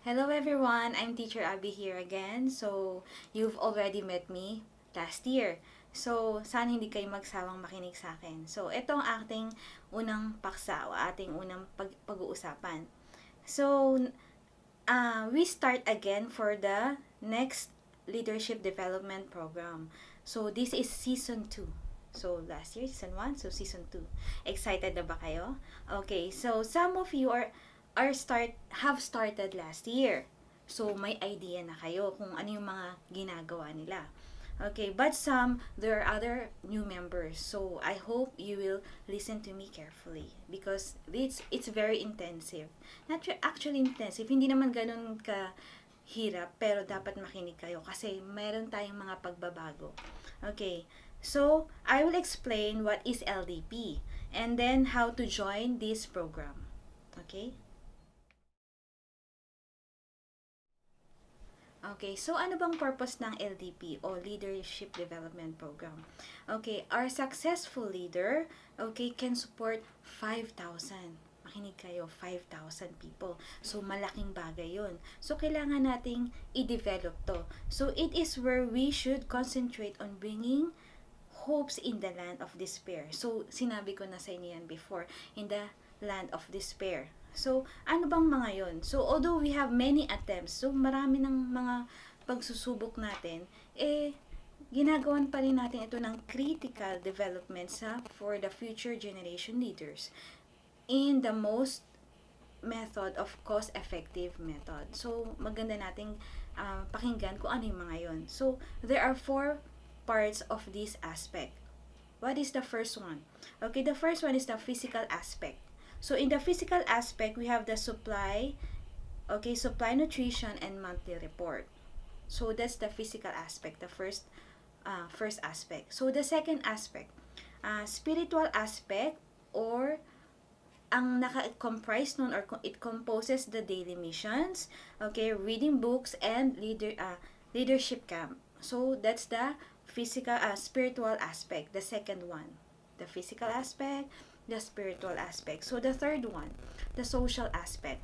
Hello everyone, I'm Teacher Abby here again. So, you've already met me last year. So, sana hindi kayo magsawang makinig sa akin. So, ito ang ating unang paksa o ating unang pag-uusapan. So, we start again for the next Leadership Development Program. So, this is Season 2. So, last year, Season 1, so Season 2. Excited na ba kayo? Okay, so some of you have started last year. So, may idea na kayo kung ano yung mga ginagawa nila. Okay, but there are other new members. So, I hope you will listen to me carefully because it's very intensive. Not actually intensive, hindi naman ganun ka hirap, pero dapat makinig kayo kasi meron tayong mga pagbabago. Okay, so I will explain what is LDP and then how to join this program. Okay? Okay, so ano bang purpose ng LDP o Leadership Development Program? Okay, our successful leader, okay, can support 5,000. Makinig kayo, 5,000 people. So, malaking bagay yun. So, kailangan nating i-develop to. So, it is where we should concentrate on bringing hopes in the land of despair. So, sinabi ko na sa inyo yan before, in the land of despair. So, ano bang mga yon? So, although we have many attempts, so marami ng mga pagsusubok natin, ginagawan pa rin natin ito ng critical development for the future generation leaders in the most method of cost-effective method. So, maganda nating pakinggan kung ano yung mga yon. So, there are 4 parts of this aspect. What is the first one? Okay, the first one is the physical aspect. So, in the physical aspect, we have the supply, okay, supply nutrition and monthly report. So, that's the physical aspect, the first aspect. So, the second aspect, spiritual aspect or ang naka-comprise nun or it composes the daily missions, okay, reading books and leadership camp. So, that's the spiritual aspect, the second one. The physical aspect, the spiritual aspect. So, the third one, the social aspect.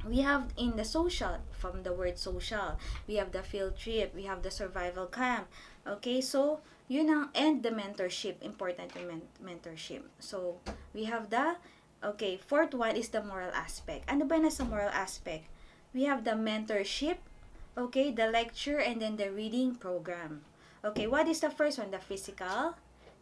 We have in the social, from the word social, we have the field trip, we have the survival camp. Okay, so, yun ang, and the mentorship, important yung mentorship. So, we have okay, fourth one is the moral aspect. Ano ba nasa moral aspect? We have the mentorship, okay, the lecture, and then the reading program. Okay, what is the first one? The physical,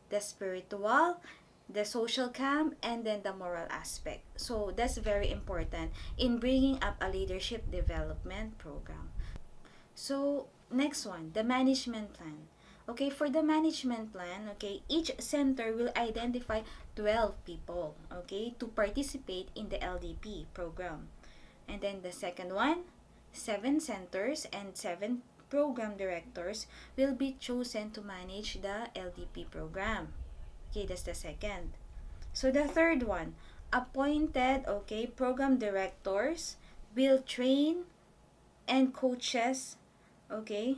the spiritual, the social camp, and then the moral aspect. So, that's very important in bringing up a leadership development program. So, next one, the management plan. Okay, for the management plan, okay, each center will identify 12 people, okay, to participate in the LDP program. And then the second one, 7 centers and 7 program directors will be chosen to manage the LDP program. Okay, that's the second. So, the third one, appointed, okay, program directors will train and coaches, okay,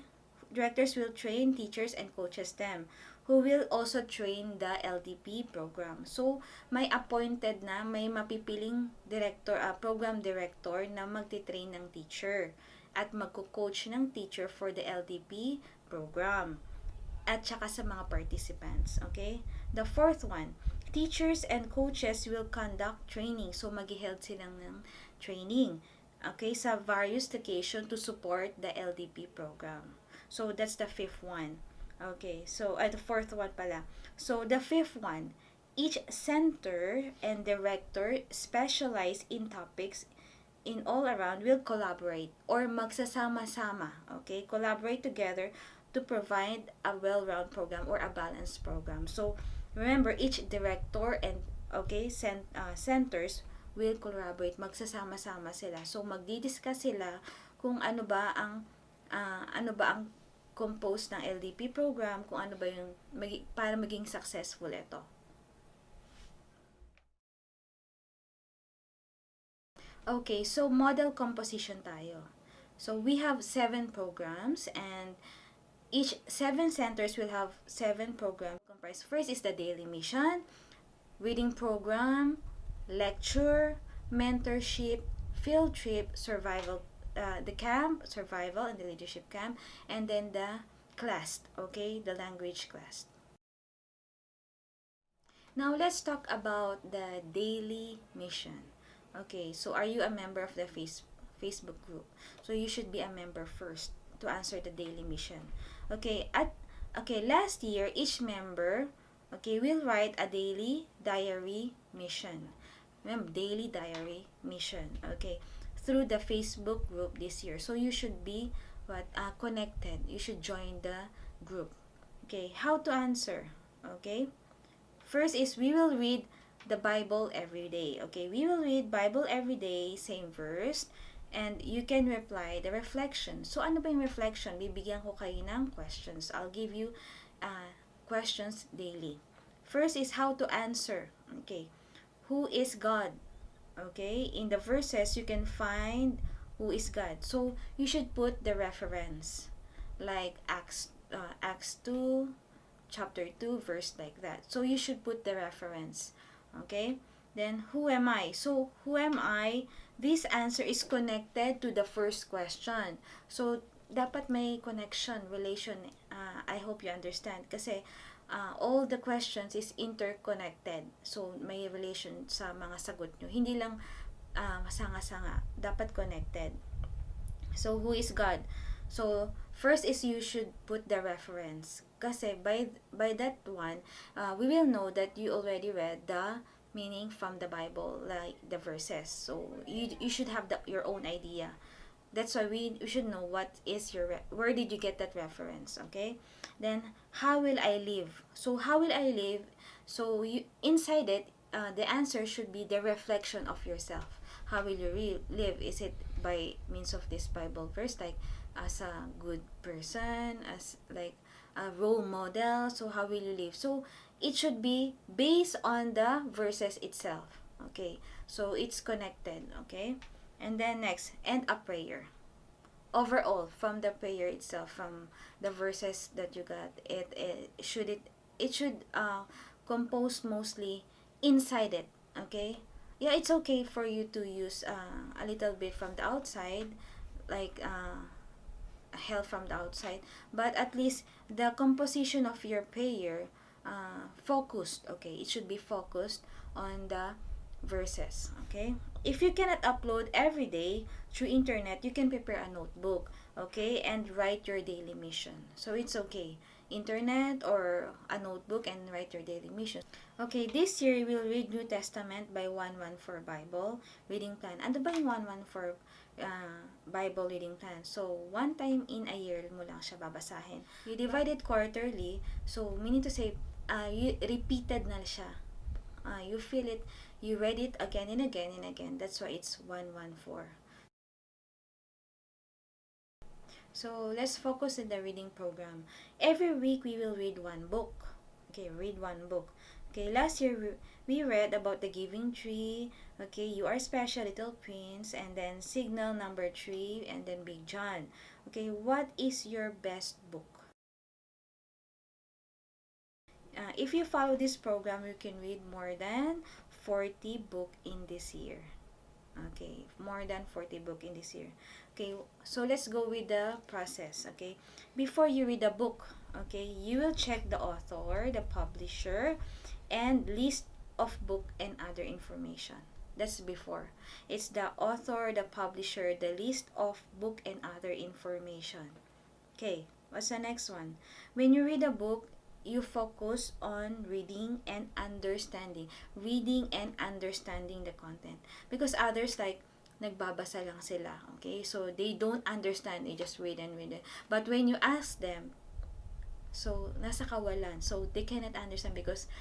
directors will train teachers and coaches them who will also train the LDP program. So, may appointed na, may mapipiling program director na magti-train ng teacher at magko-coach ng teacher for the LDP program at saka sa mga participants. Okay? The fourth one, teachers and coaches will conduct training. So, mag-held silang ng training. Okay? Sa various location to support the LDP program. So, that's the fifth one. Okay. So, the fourth one pala. So, the fifth one, each center and director specialize in topics in all around will collaborate or magsasama-sama. Okay? Collaborate together to provide a well-rounded program or a balanced program. So, remember, each director and centers will collaborate, magsasama-sama sila. So, magdi-discuss sila kung ano ba ang compose ng LDP program, kung ano ba yung para maging successful ito. Okay, so model composition tayo. So, we have 7 programs and each 7 centers will have 7 programs comprised. First is the daily mission, reading program, lecture, mentorship, field trip, survival the camp, survival and the leadership camp, and then the class, okay, the language class. Now let's talk about the daily mission. Okay, so are you a member of the Facebook group? So you should be a member first to answer the daily mission. Last year each member, okay, will write a daily diary mission. Remember, daily diary mission. Okay, through the Facebook group this year. So you should be connected. You should join the group. Okay, how to answer? Okay, first is we will read the Bible every day. Okay, we will read Bible every day, same verse, and you can reply the reflection. So ano ba yung reflection? Bibigyan ko kayo ng questions. I'll give you questions daily. First is how to answer. Okay, who is God? Okay, in the verses you can find who is God. So you should put the reference, like Acts 2, chapter 2, verse like that. So you should put the reference. Okay, then who am I? So who am I? This answer is connected to the first question. So dapat may connection, relation. I hope you understand kasi all the questions is interconnected. So may relation sa mga sagot nyo. Hindi lang sanga-sanga. Dapat connected. So who is God? So first is you should put the reference. Kasi by that one, we will know that you already read the meaning from the Bible, like the verses. So you should have your own idea. That's why we should know what is where did you get that reference, okay? Then how will I live? So how will I live? So inside it, the answer should be the reflection of yourself. How will you live? Is it by means of this Bible verse, like as a good person, as like a role model? So how will you live? So it should be based on the verses itself. Okay, so it's connected. Okay, and then next, and a prayer. Overall, from the prayer itself, from the verses that you got, it should compose mostly inside it. Okay, yeah, it's okay for you to use a little bit from the outside, like help from the outside, but at least the composition of your prayer focused. Okay, it should be focused on the verses. Okay, if you cannot upload every day through internet, you can prepare a notebook, okay, and write your daily mission. So it's okay, internet or a notebook, and write your daily mission. Okay, this year we'll read New Testament by 114 Bible reading plan. Ano ba yung 114 Bible reading plan? So one time in a year mo lang siya babasahin. You divide it quarterly, so meaning to say repeated na siya. You feel it, you read it again and again and again. That's why it's 114. So let's focus in the reading program. Every week we will read one book. Okay, read one book. Okay, last year we read about the Giving Tree. Okay, You Are Special, Little Prince, and then Signal number 3, and then Big John. Okay, what is your best book? If you follow this program, you can read more than 40 book in this year. Okay, more than 40 book in this year. Okay, so let's go with the process. Okay, before you read a book, okay, you will check the author, the publisher, and list of book and other information. That's before. It's the author, the publisher, the list of book and other information. Okay, what's the next one? When you read a book, you focus on reading and understanding. Reading and understanding the content. Because others like, nagbabasa lang sila. Okay? So, they don't understand. They just read and read it. But when you ask them, so, nasa kawalan. So, they cannot understand because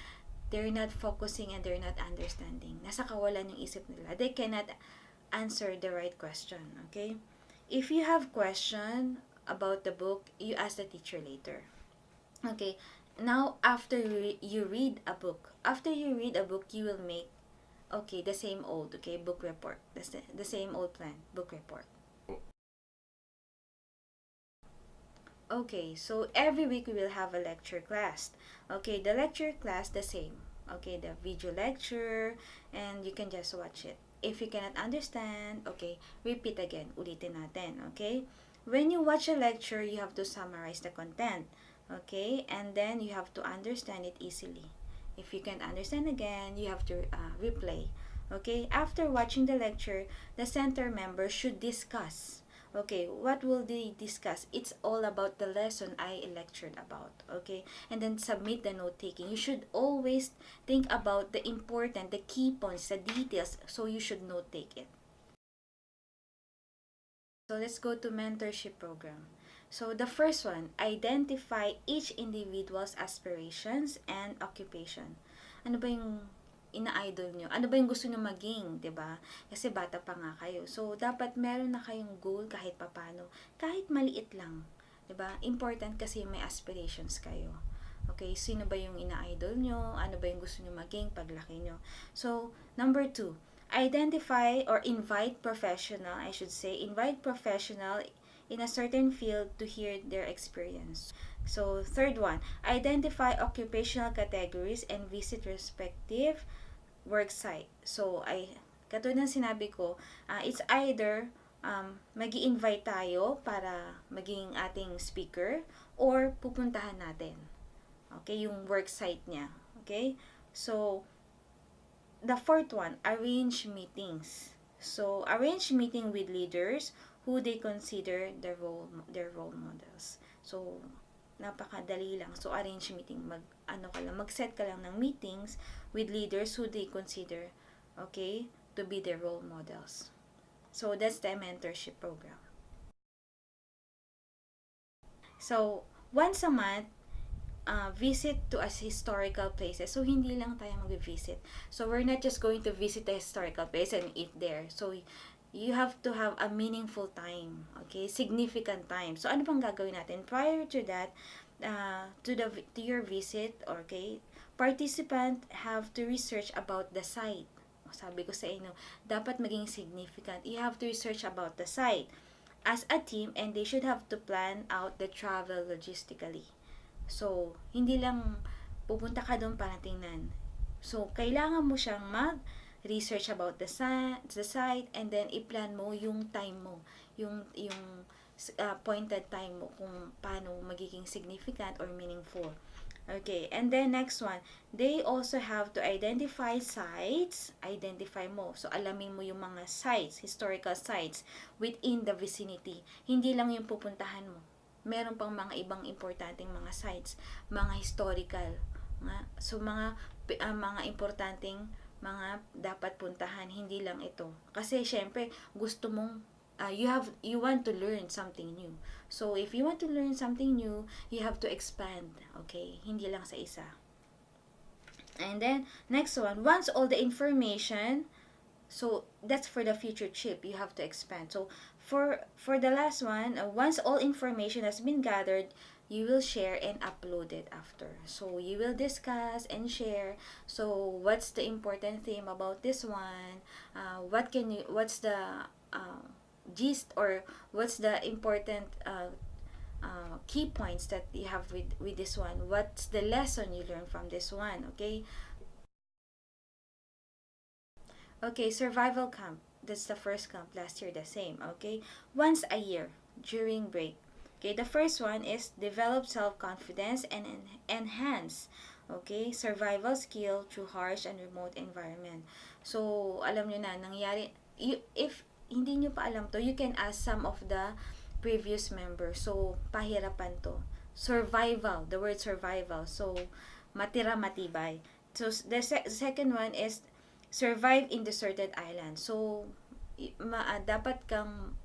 they're not focusing and they're not understanding. Nasa kawalan yung isip nila. They cannot answer the right question. Okay? If you have question about the book, you ask the teacher later. Okay? Now, after you read a book, you will make, okay, the same old, okay, book report. That's the same old plan, book report. Okay, so every week we will have a lecture class. Okay, the lecture class, the same. Okay, the video lecture, and you can just watch it. If you cannot understand, okay, repeat again. Ulitin natin, okay? When you watch a lecture, you have to summarize the content, okay? And then you have to understand it easily. If you can't understand again, you have to replay, okay? After watching the lecture, the center member should discuss. Okay, what will they discuss? It's all about the lesson I lectured about, okay? And then submit the note taking. You should always think about the important, the key points, the details, so you should note take it. So let's go to mentorship program. So the first one, identify each individual's aspirations and occupation. Ano ba yung ina-idol nyo? Ano ba yung gusto nyo maging, 'di ba? Kasi bata pa nga kayo. So dapat meron na kayong goal kahit papano, kahit maliit lang, 'di ba? Important kasi may aspirations kayo. Okay, sino ba yung ina-idol nyo? Ano ba yung gusto nyo maging paglaki nyo? So, number 2, identify or invite professional, I should say, invite professional in a certain field to hear their experience. So, third one, identify occupational categories and visit respective work site. So, katulad ng sinabi ko, it's either magi-invite tayo para maging ating speaker or pupuntahan natin. Okay, yung work site niya. Okay? So, the fourth one, arrange meetings. So, arrange meeting with leaders who they consider their role models. So, napakadali lang. So, arrange meeting. Mag-set ka lang ng meetings with leaders who they consider, okay, to be their role models. So, that's the mentorship program. So, once a month, visit to as historical places. So, hindi lang tayo mag-visit. So, we're not just going to visit the historical place and eat there. So, you have to have a meaningful time. Okay? Significant time. So, ano bang gagawin natin? Prior to that, to your visit, okay, participant have to research about the site. Sabi ko sa inyo, dapat maging significant. You have to research about the site as a team, and they should have to plan out the travel logistically. So, hindi lang pupunta ka doon para tingnan. So, kailangan mo siyang mag-research about the site, and then i-plan mo yung time mo, yung pointed time mo kung paano magiging significant or meaningful. Okay, and then next one, they also have to identify sites, identify mo. So, alamin mo yung mga sites, historical sites within the vicinity. Hindi lang yung pupuntahan mo. Meron pang mga ibang importanteng mga sites, mga historical. So, mga importanteng mga dapat puntahan, hindi lang ito. Kasi, syempre, gusto mong you want to learn something new. So, if you want to learn something new, you have to expand. Okay? Hindi lang sa isa. And then, next one, once all the information, so that's for the future trip, you have to expand. So, for the last one, once all information has been gathered, you will share and upload it after. So, you will discuss and share. So, what's the important theme about this one? What's the gist, or what's the important key points that you have with this one? What's the lesson you learn from this one? Okay? Okay, survival camp. That's the first camp last year, the same. Okay, once a year during break. Okay, the first one is develop self-confidence and enhance, okay, survival skill through harsh and remote environment. So, alam nyo na, nangyari, if hindi nyo pa alam to, you can ask some of the previous members. So, pahirapan to. Survival, the word survival. So, matira matibay. So, the second one is survive in deserted island. So, dapat kang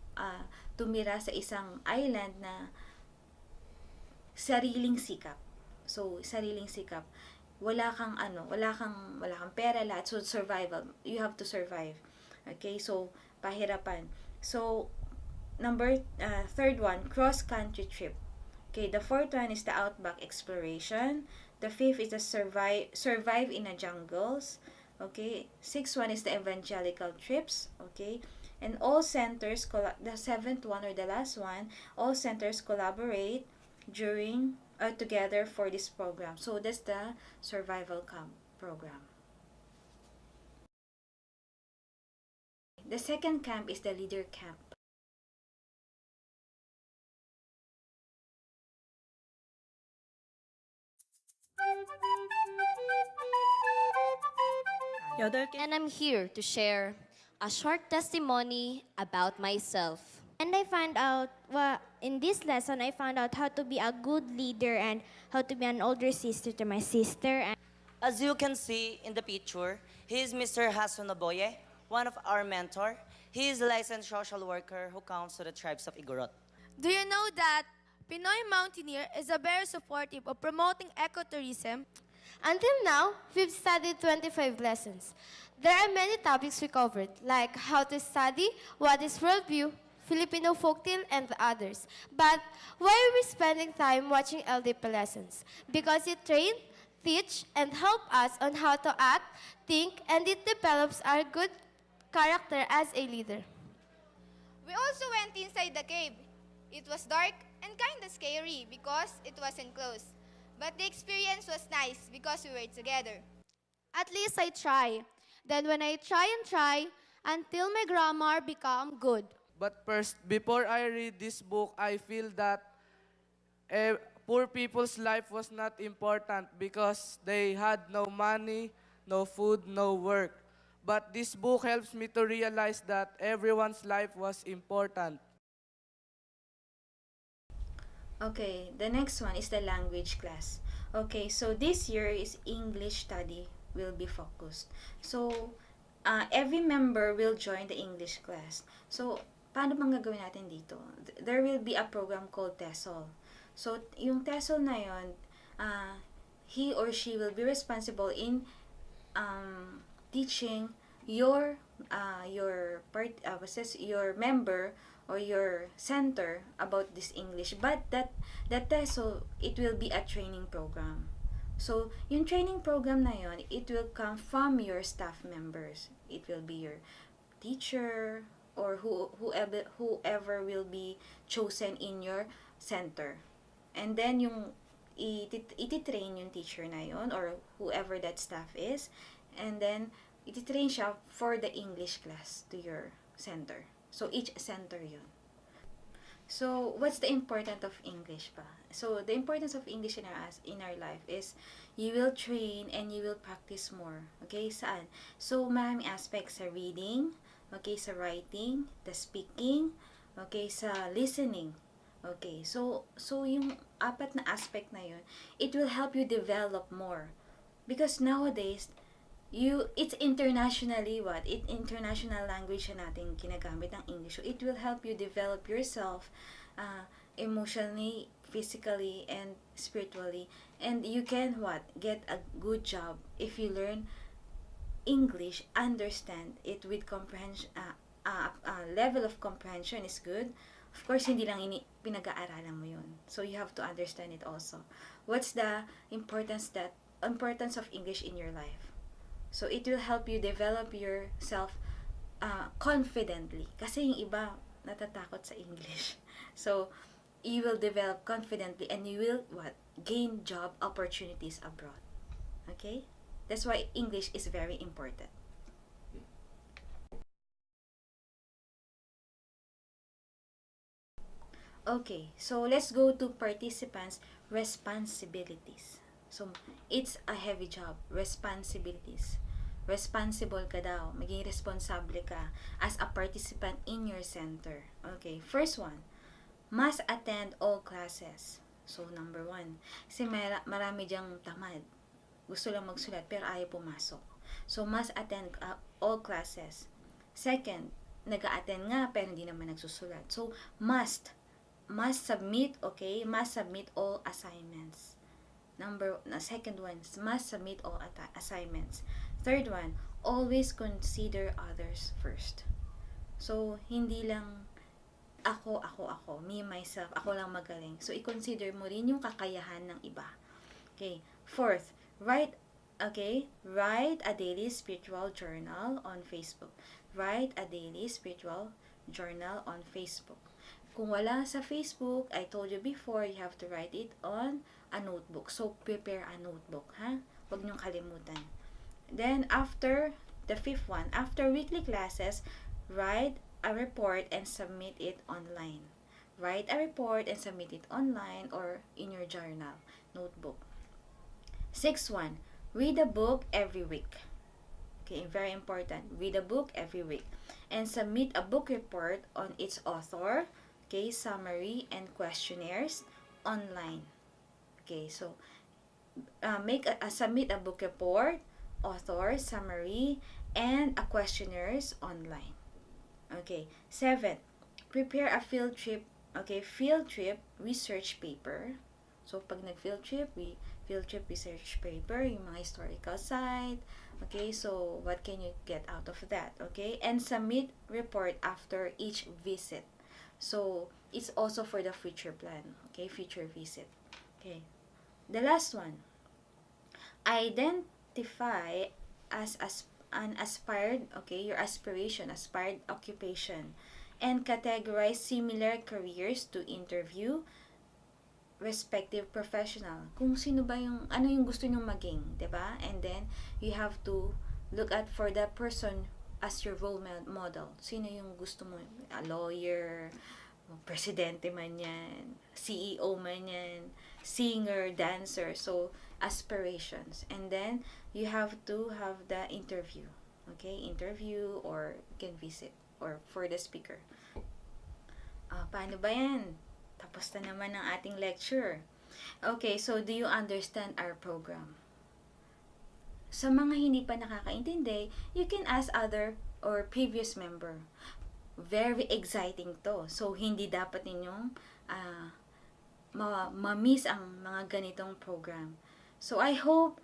tumira sa isang island na sariling sikap. So, sariling sikap. Wala kang pera lahat. So, survival. You have to survive. Okay? So, pahirapan. So, third one, cross-country trip. Okay, the fourth one is the outback exploration. The fifth is the survive in the jungles. Okay, sixth one is the evangelical trips. Okay, and all centers, the seventh one or the last one, all centers collaborate during together for this program. So that's the survival camp program. The second camp is the leader camp. And I'm here to share a short testimony about myself. And I find out, well, in this lesson, I found out how to be a good leader and how to be an older sister to my sister. And As you can see in the picture, he is Mr. Hasan Oboye, one of our mentor. He is a licensed social worker who counts to the tribes of Igorot. Do you know that Pinoy Mountaineer is a very supportive of promoting ecotourism? until now, we've studied 25 lessons. There are many topics we covered, like how to study, what is worldview, Filipino folktale, and the others. But why are we spending time watching LDP lessons? Because it trains, teach, and help us on how to act, think, and it develops our good character as a leader. We also went inside the cave. It was dark and kinda scary because it wasn't closed. But the experience was nice because we were together. At least I try. Then when I try and try, until my grammar become good. But first, before I read this book, I feel that poor people's life was not important because they had no money, no food, no work. But this book helps me to realize that everyone's life was important. Okay, the next one is the language class. Okay, so this year is English study will be focused. So, every member will join the English class. So, paano bang gagawin natin dito? There will be a program called TESOL. So, yung TESOL na yun, he or she will be responsible in teaching your your member or your center about this English. But that TESOL, it will be a training program. So, yung training program na yon, it will come from your staff members. It will be your teacher or whoever will be chosen in your center. And then yung ititrain yung teacher na yon or whoever that staff is. And then ititrain siya for the English class to your center. So, each center yon. So, what's the importance of English pa? So, the importance of English in our life is you will train and you will practice more. Okay, saan? So, maraming aspects sa reading, okay, sa writing, the speaking, okay, sa listening. Okay, so yung apat na aspect na yun, it will help you develop more. Because nowadays, it's internationally international language na natin ginagamit ng English. So it will help you develop yourself emotionally, physically, and spiritually. And you can get a good job if you learn English, understand it with comprehension. Level of comprehension is good. Of course, hindi lang pinag-aaralan mo yun. So you have to understand it also. What's the importance of English in your life? So, it will help you develop yourself confidently. Kasi yung iba, natatakot sa English. So, you will develop confidently and you will, gain job opportunities abroad. Okay? That's why English is very important. Okay, so let's go to participants' responsibilities. So, it's a heavy job. Responsibilities. Responsible ka daw. Maging responsable ka as a participant in your center. Okay, first one. Must attend all classes. So, number 1. Kasi marami diyang tamad. Gusto lang magsulat pero ayaw pumasok. So, must attend all classes. Second, nag-a-attend nga pero hindi naman nagsusulat. So, must submit, okay? Must submit all assignments. Second one, must submit all assignments. Third one, always consider others first. So, hindi lang ako, me, myself, ako lang magaling. So, i-consider mo rin yung kakayahan ng iba. Okay. Fourth, write a daily spiritual journal on Facebook. Write a daily spiritual journal on Facebook. Kung wala sa Facebook, I told you before, you have to write it on a notebook. So, prepare a notebook, ha? Huwag niyong kalimutan. Then, after the fifth one, after weekly classes, write a report and submit it online. Write a report and submit it online or in your journal, notebook. 6.1. Read a book every week. Okay, very important. Read a book every week. And submit a book report on its author, okay, summary, and questionnaires online. Okay, so submit a book report, author, summary, and a questionnaires online. Okay, 7. Prepare a field trip, field trip research paper. So, pag nag-field trip, field trip research paper, yung mga historical site. Okay, so what can you get out of that? Okay, and submit report after each visit. So, it's also for the future plan. Okay, future visit. Okay, the last one. Identify as an aspired, your aspired occupation, and categorize similar careers to interview respective professional. Kung sino ba ano yung gusto nyong maging, 'di ba? And then you have to look at for the person as your role model. Sino yung gusto mo? A lawyer, presidente man yan, CEO man yan, singer, dancer. So, aspirations. And then, you have to have the interview. Okay? Interview or you can visit or for the speaker. Paano ba yan? Tapos na naman ang ating lecture. Okay, so do you understand our program? Sa mga hindi pa nakakaintindi, you can ask other or previous member. Very exciting to. So, hindi dapat ninyong ma-miss ang mga ganitong program. So, I hope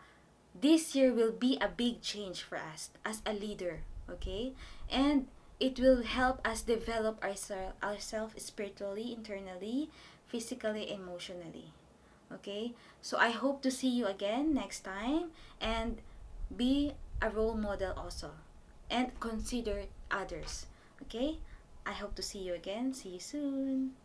this year will be a big change for us as a leader. Okay? And it will help us develop ourselves spiritually, internally, physically, emotionally. Okay? So, I hope to see you again next time and be a role model also. And consider others. Okay? I hope to see you again. See you soon.